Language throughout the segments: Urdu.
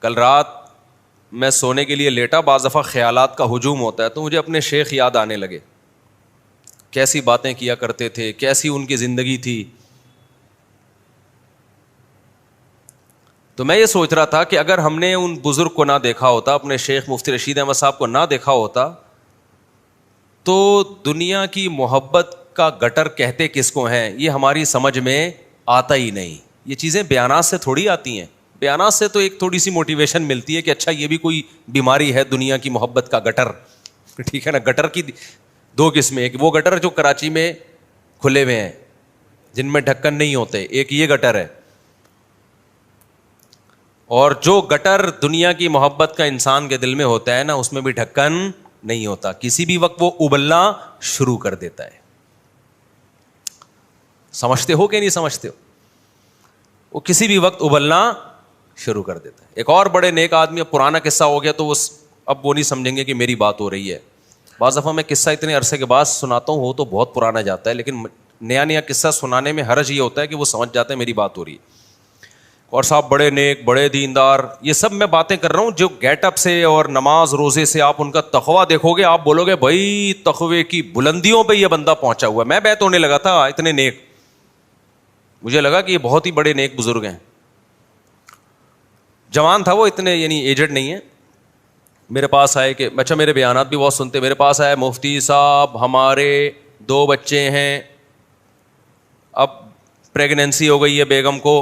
کل رات میں سونے کے لیے لیٹا, بعض دفعہ خیالات کا ہجوم ہوتا ہے, تو مجھے اپنے شیخ یاد آنے لگے, کیسی باتیں کیا کرتے تھے, کیسی ان کی زندگی تھی. تو میں یہ سوچ رہا تھا کہ اگر ہم نے ان بزرگ کو نہ دیکھا ہوتا, اپنے شیخ مفتی رشید احمد صاحب کو نہ دیکھا ہوتا, تو دنیا کی محبت کا گٹر کہتے کس کو ہیں یہ ہماری سمجھ میں آتا ہی نہیں. یہ چیزیں بیانات سے تھوڑی آتی ہیں. بیانات سے تو ایک تھوڑی سی موٹیویشن ملتی ہے کہ اچھا یہ بھی کوئی بیماری ہے دنیا کی محبت کا گٹر, ٹھیک ہے نا. گٹر کی دو قسمیں, ایک وہ گٹر جو کراچی میں کھلے ہوئے ہیں جن میں ڈھکن نہیں ہوتے, ایک یہ گٹر ہے. اور جو گٹر دنیا کی محبت کا انسان کے دل میں ہوتا ہے نا, اس میں بھی ڈھکن نہیں ہوتا, کسی بھی وقت وہ ابلنا شروع کر دیتا ہے. سمجھتے ہو کہ نہیں سمجھتے ہو؟ وہ کسی بھی وقت ابلنا شروع کر دیتا ہے. ایک اور بڑے نیک آدمی, اب پرانا قصہ ہو گیا تو وہ اب وہ نہیں سمجھیں گے کہ میری بات ہو رہی ہے. بعض دفعہ میں قصہ اتنے عرصے کے بعد سناتا ہوں, وہ تو بہت پرانا جاتا ہے, لیکن نیا نیا قصہ سنانے میں حرج یہ ہوتا ہے کہ وہ سمجھ جاتے ہیں میری بات ہو رہی ہے. اور صاحب بڑے نیک, بڑے دیندار, یہ سب میں باتیں کر رہا ہوں جو گیٹ اپ سے اور نماز روزے سے آپ ان کا تقویٰ دیکھو گے, آپ بولو گے بھائی تقوی کی بلندیوں پہ یہ بندہ پہنچا ہوا ہے. میں بیت ہونے لگا تھا, اتنے نیک, مجھے لگا کہ یہ بہت ہی بڑے نیک بزرگ ہیں. جوان تھا وہ, اتنے یعنی ایجڈ نہیں ہے. میرے پاس آئے کہ اچھا میرے بیانات بھی بہت سنتے, میرے پاس آئے مفتی صاحب ہمارے 2 بچے ہیں, اب پریگنینسی ہو گئی ہے بیگم کو,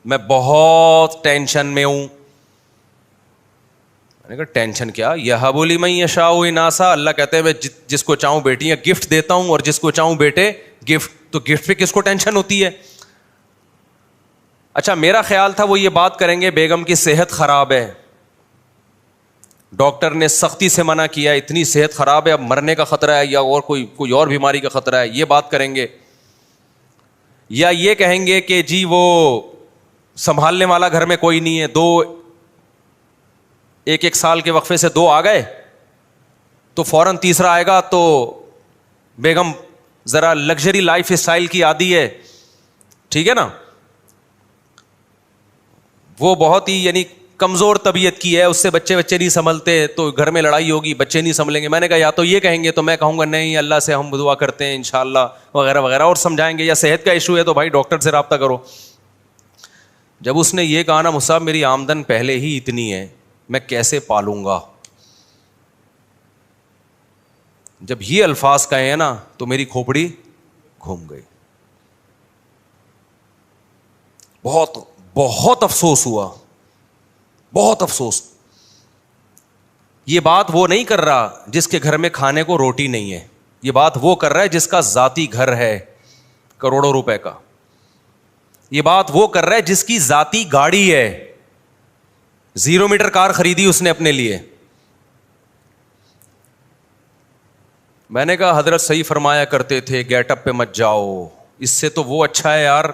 میں بہت ٹینشن میں ہوں. میں نے کہا ٹینشن کیا؟ یہب لمن یشاء اناثا, اللہ کہتے ہیں میں جس کو چاہوں بیٹیاں گفٹ دیتا ہوں اور جس کو چاہوں بیٹے گفٹ. تو گفٹ پہ کس کو ٹینشن ہوتی ہے؟ اچھا میرا خیال تھا وہ یہ بات کریں گے بیگم کی صحت خراب ہے, ڈاکٹر نے سختی سے منع کیا, اتنی صحت خراب ہے اب مرنے کا خطرہ ہے یا اور کوئی اور بیماری کا خطرہ ہے, یہ بات کریں گے. یا یہ کہیں گے کہ جی وہ سنبھالنے والا گھر میں کوئی نہیں ہے, 1 سال کے وقفے سے 2 آ گئے تو فوراً تیسرا آئے گا, تو بیگم ذرا لگژری لائف اسٹائل کی عادی ہے, ٹھیک ہے نا, وہ بہت ہی یعنی کمزور طبیعت کی ہے, اس سے بچے نہیں سنبھلتے, تو گھر میں لڑائی ہوگی, بچے نہیں سنبھلیں گے. میں نے کہا یا تو یہ کہیں گے تو میں کہوں گا نہیں اللہ سے ہم دعا کرتے ہیں انشاءاللہ وغیرہ وغیرہ, اور سمجھائیں گے. یا صحت کا ایشو ہے تو بھائی ڈاکٹر سے رابطہ کرو. جب اس نے یہ کہا نا مصعب میری آمدن پہلے ہی اتنی ہے, میں کیسے پالوں گا, جب یہ الفاظ کہے ہیں نا تو میری کھوپڑی گھوم گئی. بہت بہت افسوس ہوا, بہت افسوس. یہ بات وہ نہیں کر رہا جس کے گھر میں کھانے کو روٹی نہیں ہے, یہ بات وہ کر رہا ہے جس کا ذاتی گھر ہے کروڑوں روپے کا. یہ بات وہ کر رہا ہے جس کی ذاتی گاڑی ہے, 0 میٹر کار خریدی اس نے اپنے لیے. میں نے کہا حضرت صحیح فرمایا کرتے تھے گیٹ اپ پہ مت جاؤ, اس سے تو وہ اچھا ہے یار.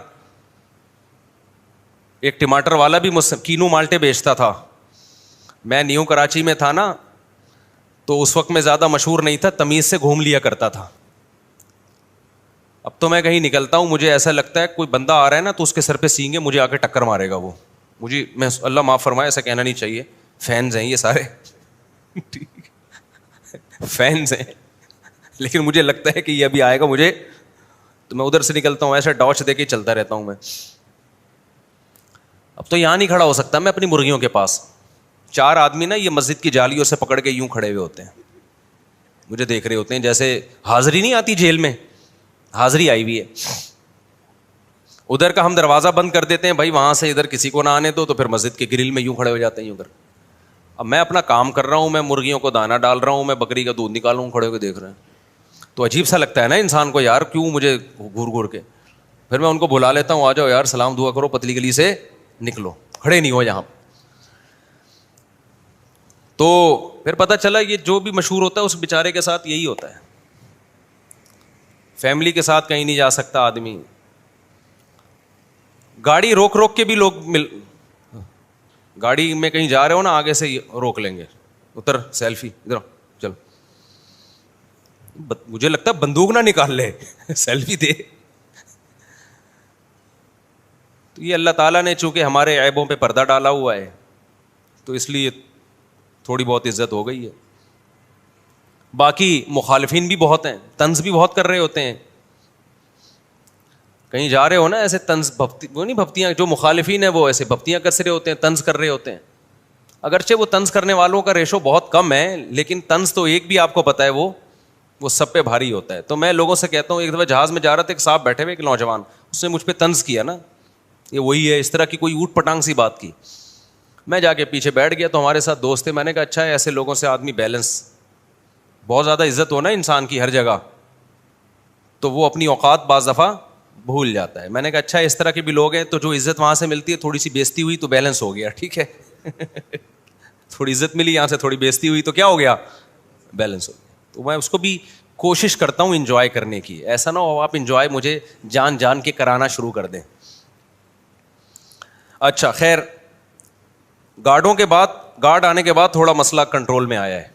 ایک ٹماٹر والا بھی کینو مالٹے بیچتا تھا, میں نیو کراچی میں تھا نا, تو اس وقت میں زیادہ مشہور نہیں تھا, تمیز سے گھوم لیا کرتا تھا. اب تو میں کہیں نکلتا ہوں مجھے ایسا لگتا ہے کوئی بندہ آ رہا ہے نا تو اس کے سر پہ سینگے مجھے آ کے ٹکر مارے گا وہ, مجھے میں اللہ معاف فرمائے ایسا کہنا نہیں چاہیے, فینز ہیں یہ سارے فینز ہیں, لیکن مجھے لگتا ہے کہ یہ ابھی آئے گا مجھے, تو میں ادھر سے نکلتا ہوں ایسا ڈاچ دے کے چلتا رہتا ہوں میں. اب تو یہاں نہیں کھڑا ہو سکتا میں اپنی مرغیوں کے پاس. 4 آدمی نا یہ مسجد کی جالیوں سے پکڑ کے یوں کھڑے ہوئے ہوتے ہیں, مجھے دیکھ رہے ہوتے ہیں, جیسے حاضری نہیں آتی جیل میں, حاضری آئی ہوئی ہے. ادھر کا ہم دروازہ بند کر دیتے ہیں بھائی وہاں سے ادھر کسی کو نہ آنے دو, تو پھر مسجد کے گرل میں یوں کھڑے ہو جاتے ہیں یوں کر. اب میں اپنا کام کر رہا ہوں, میں مرغیوں کو دانہ ڈال رہا ہوں, میں بکری کا دودھ نکال رہا ہوں, کھڑے ہو کے دیکھ رہے ہیں. تو عجیب سا لگتا ہے نا انسان کو, یار کیوں مجھے گھور گھور کے. پھر میں ان کو بلا لیتا ہوں, آ جاؤ یار سلام دعا کرو, پتلی گلی سے نکلو, کھڑے نہیں ہو یہاں. تو پھر پتہ چلا یہ جو بھی مشہور ہوتا ہے اس بیچارے کے ساتھ یہی ہوتا ہے. فیملی کے ساتھ کہیں نہیں جا سکتا آدمی, گاڑی روک روک کے بھی لوگ گاڑی میں کہیں جا رہے ہو نا آگے سے روک لیں گے, اتر سیلفی ادھر چلو. مجھے لگتا ہے بندوق نہ نکال لے سیلفی دے. تو یہ اللہ تعالیٰ نے چونکہ ہمارے عیبوں پہ پردہ ڈالا ہوا ہے, تو اس لیے تھوڑی بہت عزت ہو گئی ہے. باقی مخالفین بھی بہت ہیں, طنز بھی بہت کر رہے ہوتے ہیں. کہیں جا رہے ہو نا ایسے طنز بھپتی, وہ نہیں بھپتیاں, جو مخالفین ہیں وہ ایسے بھپتیاں کس رہے ہوتے ہیں, طنز کر رہے ہوتے ہیں. اگرچہ وہ طنز کرنے والوں کا ریشو بہت کم ہے, لیکن طنز تو ایک بھی آپ کو پتہ ہے وہ سب پہ بھاری ہوتا ہے. تو میں لوگوں سے کہتا ہوں, ایک دفعہ جہاز میں جا رہا تھا, ایک صاحب بیٹھے ہوئے, ایک نوجوان, اس نے مجھ پہ طنز کیا نا, یہ وہی ہے, اس طرح کی کوئی اوٹ پٹانگ سی بات کی. میں جا کے پیچھے بیٹھ گیا, تو ہمارے ساتھ دوست تھے. میں نے کہا اچھا ہے, ایسے لوگوں سے آدمی بیلنس, بہت زیادہ عزت ہو نا انسان کی ہر جگہ, تو وہ اپنی اوقات بعض دفعہ بھول جاتا ہے. میں نے کہا اچھا اس طرح کے بھی لوگ ہیں, تو جو عزت وہاں سے ملتی ہے, تھوڑی سی بےزتی ہوئی تو بیلنس ہو گیا, ٹھیک ہے. تھوڑی عزت ملی یہاں سے, تھوڑی بےزتی ہوئی تو کیا ہو گیا, بیلنس ہو گیا. تو میں اس کو بھی کوشش کرتا ہوں انجوائے کرنے کی. ایسا نہ ہو آپ انجوائے مجھے جان جان کے کرانا شروع کر دیں. اچھا خیر, گارڈ آنے کے بعد تھوڑا مسئلہ کنٹرول میں آیا ہے.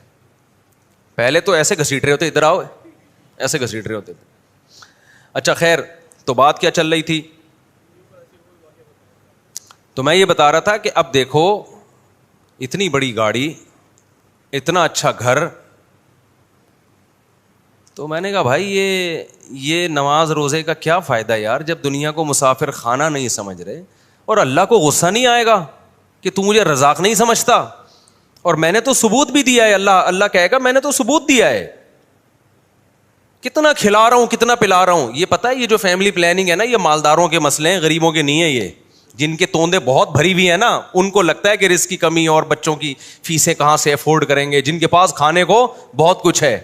پہلے تو ایسے گھسیٹ رہے ہوتے, ادھر آؤ, ایسے گھسیٹ رہے ہوتے تھے. اچھا خیر, تو بات کیا چل رہی تھی, تو میں یہ بتا رہا تھا کہ اب دیکھو اتنی بڑی گاڑی, اتنا اچھا گھر, تو میں نے کہا بھائی یہ نماز روزے کا کیا فائدہ یار, جب دنیا کو مسافر خانہ نہیں سمجھ رہے, اور اللہ کو غصہ نہیں آئے گا کہ تو مجھے رزاق نہیں سمجھتا, اور میں نے تو ثبوت بھی دیا ہے. اللہ کہے گا میں نے تو ثبوت دیا ہے, کتنا کھلا رہا ہوں, کتنا پلا رہا ہوں. یہ پتہ ہے, یہ جو فیملی پلاننگ ہے نا, یہ مالداروں کے مسئلے ہیں, غریبوں کے نہیں ہے. یہ جن کے توندے بہت بھری ہوئی ہیں نا, ان کو لگتا ہے کہ رزق کی کمی اور بچوں کی فیسیں کہاں سے افورڈ کریں گے. جن کے پاس کھانے کو بہت کچھ ہے.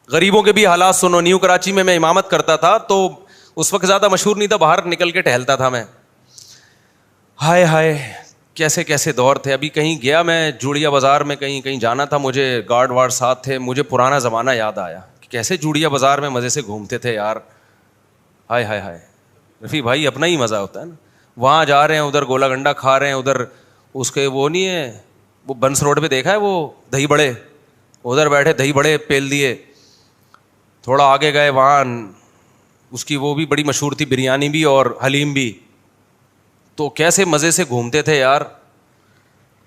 غریبوں کے بھی حالات سنو. نیو کراچی میں امامت کرتا تھا, تو اس وقت زیادہ مشہور نہیں تھا, باہر نکل کے ٹہلتا تھا میں. ہائے ہائے کیسے کیسے دور تھے. ابھی کہیں گیا میں جوڑیا بازار میں, کہیں جانا تھا مجھے, گارڈ وارڈ ساتھ تھے. مجھے پرانا زمانہ یاد آیا کہ کیسے جوڑیا بازار میں مزے سے گھومتے تھے یار. ہائے ہائے ہائے رفیع بھائی, اپنا ہی مزہ ہوتا ہے نا. وہاں جا رہے ہیں, ادھر گولا گنڈا کھا رہے ہیں, ادھر اس کے وہ نہیں ہے, وہ بنس روڈ پہ دیکھا ہے وہ دہی بڑے, ادھر بیٹھے دہی بڑے پیل دیے. تھوڑا آگے گئے, وہاں اس کی وہ بھی بڑی مشہور تھی, بریانی بھی اور حلیم بھی. تو کیسے مزے سے گھومتے تھے یار.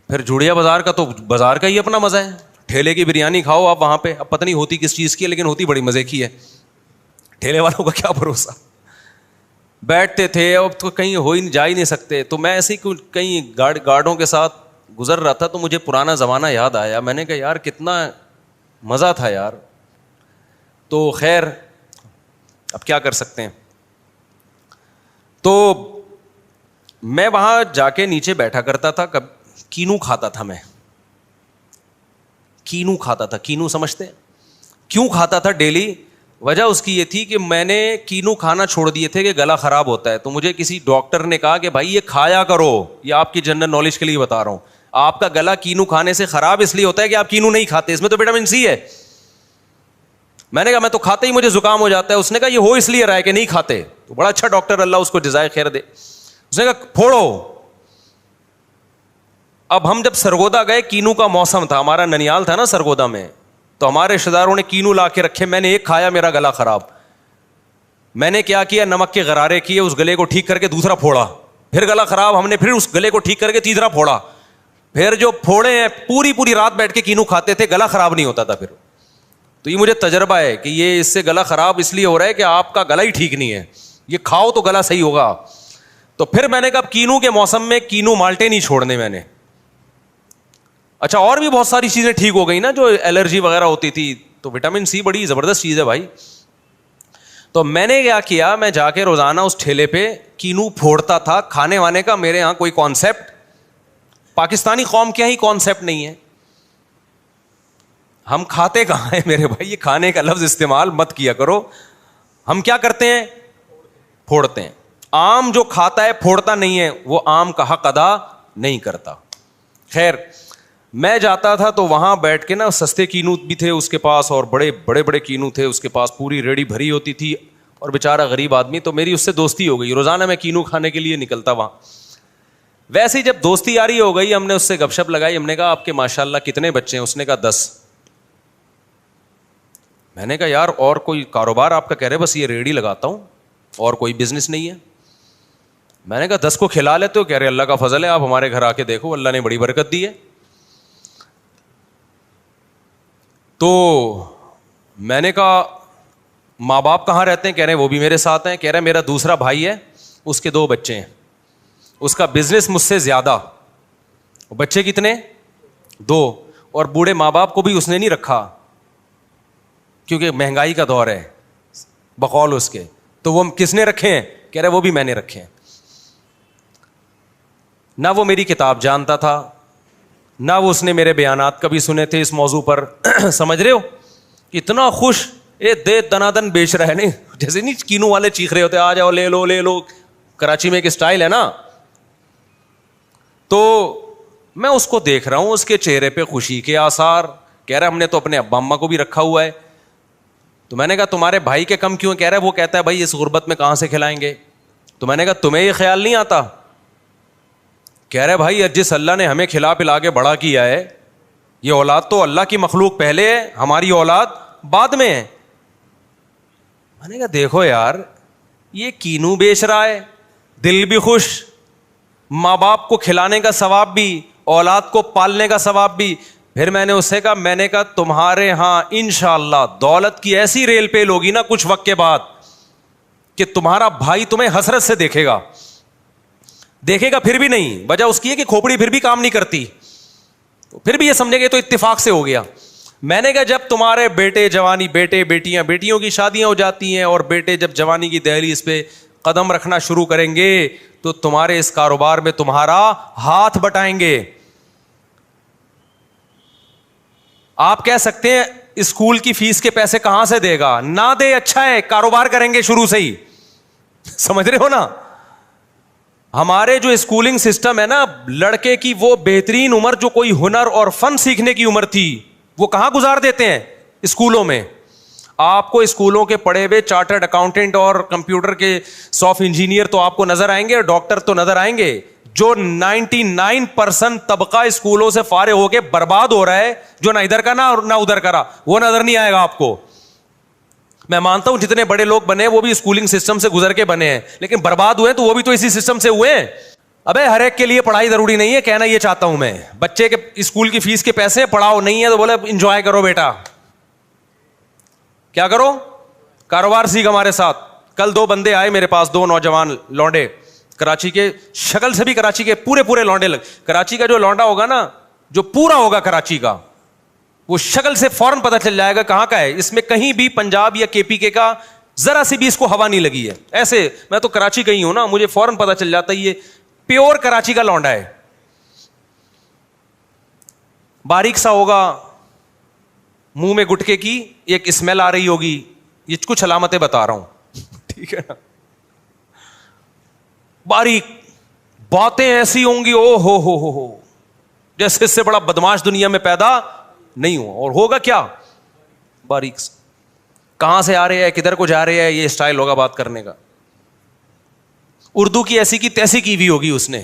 پھر جوڑیا بازار کا تو بازار کا ہی اپنا مزہ ہے. ٹھیلے کی بریانی کھاؤ آپ وہاں پہ, اب پتہ نہیں ہوتی کس چیز کی ہے, لیکن ہوتی بڑی مزے کی ہے. ٹھیلے والوں کا کیا بھروسہ. بیٹھتے تھے, اب تو کہیں جا ہی نہیں سکتے. تو میں ایسے ہی کہیں گارڈوں کے ساتھ گزر رہا تھا, تو مجھے پرانا زمانہ یاد آیا. میں نے کہا یار کتنا مزہ تھا یار. تو خیر اب کیا کر سکتے ہیں. تو میں وہاں جا کے نیچے بیٹھا کرتا تھا, کینو کھاتا تھا میں, کینو کھاتا تھا. کینو سمجھتے ہیں کیوں کھاتا تھا ڈیلی؟ وجہ اس کی یہ تھی کہ میں نے کینو کھانا چھوڑ دیے تھے کہ گلا خراب ہوتا ہے. تو مجھے کسی ڈاکٹر نے کہا کہ بھائی یہ کھایا کرو, یہ آپ کی جنرل نالج کے لیے بتا رہا ہوں, آپ کا گلا کینو کھانے سے خراب اس لیے ہوتا ہے کہ آپ کینو نہیں کھاتے, اس میں تو وٹامن سی ہے. میں نے کہا میں تو کھاتے ہی مجھے زکام ہو جاتا ہے. اس نے کہا یہ ہو اس لیے رہا ہے کہ نہیں کھاتے. تو بڑا اچھا ڈاکٹر, اللہ اس کو جزائے خیر دے, اس نے کہا پھوڑو. اب ہم جب سرگودا گئے, کینو کا موسم تھا, ہمارا ننیال تھا نا سرگودا میں, تو ہمارے رشتے داروں نے کینو لا کے رکھے. میں نے ایک کھایا, میرا گلا خراب. میں نے کیا کیا, نمک کے غرارے کیے, اس گلے کو ٹھیک کر کے دوسرا پھوڑا, پھر گلا خراب, ہم نے پھر اس گلے کو ٹھیک کر کے تیسرا پھوڑا. پھر جو پھوڑے ہیں پوری رات بیٹھ کے کینو کھاتے تھے, گلا خراب نہیں ہوتا تھا پھر. تو یہ مجھے تجربہ ہے کہ یہ اس سے گلا خراب اس لیے ہو رہا ہے کہ آپ کا گلا ہی ٹھیک نہیں ہے, یہ کھاؤ تو گلا صحیح ہوگا. تو پھر میں نے کہا کینو کے موسم میں کینو مالٹے نہیں چھوڑنے میں نے. اچھا اور بھی بہت ساری چیزیں ٹھیک ہو گئی نا, جو الرجی وغیرہ ہوتی تھی. تو وٹامن سی بڑی زبردست چیز ہے بھائی. تو میں نے کیا میں جا کے روزانہ اس ٹھیلے پہ کینو پھوڑتا تھا. کھانے وانے کا میرے یہاں کوئی کانسیپٹ, پاکستانی قوم کیا ہی کانسیپٹ نہیں ہے. ہم کھاتے کہاں ہیں میرے بھائی, یہ کھانے کا لفظ استعمال مت کیا کرو. ہم کیا کرتے ہیں, پھوڑتے ہیں. آم جو کھاتا ہے پھوڑتا نہیں ہے, وہ آم کا حق ادا نہیں کرتا. خیر میں جاتا تھا تو وہاں بیٹھ کے نا, سستے کینو بھی تھے اس کے پاس اور بڑے کینو تھے اس کے پاس, پوری ریڑھی بھری ہوتی تھی, اور بیچارہ غریب آدمی. تو میری اس سے دوستی ہو گئی, روزانہ میں کینو کھانے کے لیے نکلتا وہاں. ویسے ہی جب دوستی یاری ہو گئی, ہم نے اس سے گپ شپ لگائی. ہم نے کہا آپ کے ماشاءاللہ کتنے بچے ہیں؟ اس نے کہا 10. میں نے کہا یار اور کوئی کاروبار آپ کا؟ کہہ رہے بس یہ ریڑھی لگاتا ہوں اور کوئی بزنس نہیں ہے. میں نے کہا 10 کو کھلا لیتے ہو؟ کہہ رہے اللہ کا فضل ہے, آپ ہمارے گھر آ کے دیکھو, اللہ نے بڑی برکت دی ہے. تو میں نے کہا ماں باپ کہاں رہتے ہیں؟ کہہ رہے ہیں وہ بھی میرے ساتھ ہیں. کہہ رہے ہیں میرا دوسرا بھائی ہے, اس کے 2 بچے ہیں, اس کا بزنس مجھ سے زیادہ. بچے کتنے؟ 2. اور بوڑھے ماں باپ کو بھی اس نے نہیں رکھا کیونکہ مہنگائی کا دور ہے بقول اس کے, تو وہ کس نے رکھے ہیں؟ کہہ رہے وہ بھی میں نے رکھے ہیں. نہ وہ میری کتاب جانتا تھا, نہ وہ اس نے میرے بیانات کبھی سنے تھے اس موضوع پر. سمجھ رہے ہو؟ اتنا خوش, دے دنادن بیچ رہا ہے, نہیں جیسے نہیں کینو والے چیخ رہے ہوتے آ جاؤ لے لو لے لو. کراچی میں ایک اسٹائل ہے نا. تو میں اس کو دیکھ رہا ہوں, اس کے چہرے پہ خوشی کے آثار. کہہ رہا ہم نے تو اپنے ابا اماں کو بھی رکھا ہوا ہے. تو میں نے کہا تمہارے بھائی کے کم کیوں؟ کہہ رہا ہے وہ کہتا ہے بھائی اس غربت میں کہاں سے کھلائیں گے. تو میں نے کہا تمہیں یہ خیال نہیں آتا؟ کہہ رہے بھائی جس اللہ نے ہمیں کھلا پلا کے بڑا کیا ہے, یہ اولاد تو اللہ کی مخلوق پہلے ہے, ہماری اولاد بعد میں ہے. میں نے کہا دیکھو یار, یہ کینو بیچ رہا ہے, دل بھی خوش, ماں باپ کو کھلانے کا ثواب بھی, اولاد کو پالنے کا ثواب بھی. پھر میں نے اس سے کہا, میں نے کہا تمہارے ہاں انشاءاللہ دولت کی ایسی ریل پیل ہوگی نا کچھ وقت کے بعد کہ تمہارا بھائی تمہیں حسرت سے دیکھے گا. دیکھے گا پھر بھی نہیں, وجہ اس کی ہے کہ کھوپڑی پھر بھی کام نہیں کرتی, پھر بھی یہ سمجھے گے تو اتفاق سے ہو گیا. میں نے کہا جب تمہارے بیٹے جوانی, بیٹے بیٹیاں, بیٹیوں کی شادیاں ہو جاتی ہیں اور بیٹے جب جوانی کی دہلیز پہ قدم رکھنا شروع کریں گے تو تمہارے اس کاروبار میں تمہارا ہاتھ بٹائیں گے. آپ کہہ سکتے ہیں اسکول کی فیس کے پیسے کہاں سے دے گا, نہ دے اچھا ہے, کاروبار کریں گے شروع سے ہی. سمجھ رہے ہو نا؟ ہمارے جو اسکولنگ سسٹم ہے نا, لڑکے کی وہ بہترین عمر جو کوئی ہنر اور فن سیکھنے کی عمر تھی وہ کہاں گزار دیتے ہیں؟ اسکولوں میں. آپ کو اسکولوں کے پڑھے ہوئے چارٹرڈ اکاؤنٹنٹ اور کمپیوٹر کے سافٹ انجینئر تو آپ کو نظر آئیں گے, ڈاکٹر تو نظر آئیں گے. جو 99% طبقہ اسکولوں سے فارغ ہو کے برباد ہو رہا ہے, جو نہ ادھر کا نہ ادھر کا, وہ نظر نہیں آئے گا آپ کو. میں مانتا ہوں جتنے بڑے لوگ بنے وہ بھی اسکولنگ سسٹم سے گزر کے بنے ہیں, لیکن برباد ہوئے تو وہ بھی تو اسی سسٹم سے ہوئے ہیں. ابے ہر ایک کے لیے پڑھائی ضروری نہیں ہے, کہنا یہ چاہتا ہوں میں. بچے کے اسکول کی فیس کے پیسے پڑھاؤ, نہیں ہے تو بولے انجوائے کرو بیٹا. کیا کرو؟ کاروبار سیکھ ہمارے ساتھ. کل 2 بندے آئے میرے پاس, 2 نوجوان لونڈے, کراچی کے, شکل سے بھی کراچی کے پورے لونڈے لگ. کراچی کا جو لونڈا ہوگا نا, جو پورا ہوگا کراچی کا, وہ شکل سے فوراً پتہ چل جائے گا کہاں کا ہے. اس میں کہیں بھی پنجاب یا کے پی کے کا ذرا سی بھی اس کو ہوا نہیں لگی ہے. ایسے میں تو کراچی گئی ہوں نا, مجھے فوراً پتہ چل جاتا ہے یہ پیور کراچی کا لونڈا ہے. باریک سا ہوگا, منہ میں گٹکے کی ایک اسمیل آ رہی ہوگی. یہ کچھ علامتیں بتا رہا ہوں, ٹھیک ہے نا. باریک, باتیں ایسی ہوں گی او ہو جیسے اس سے بڑا بدماش دنیا میں پیدا نہیں ہوا. اور ہوگا کیا؟ باریک. کہاں سے آ رہے ہیں, کدھر کو جا رہے ہیں, یہ اسٹائل ہوگا بات کرنے کا. اردو کی ایسی کی تیسی کی ہوئی ہوگی اس نے.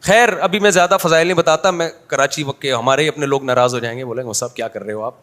خیر ابھی میں زیادہ فضائل نہیں بتاتا, میں کراچی وقت کے, ہمارے اپنے لوگ ناراض ہو جائیں گے, بولیں گے صاحب کیا کر رہے ہو آپ.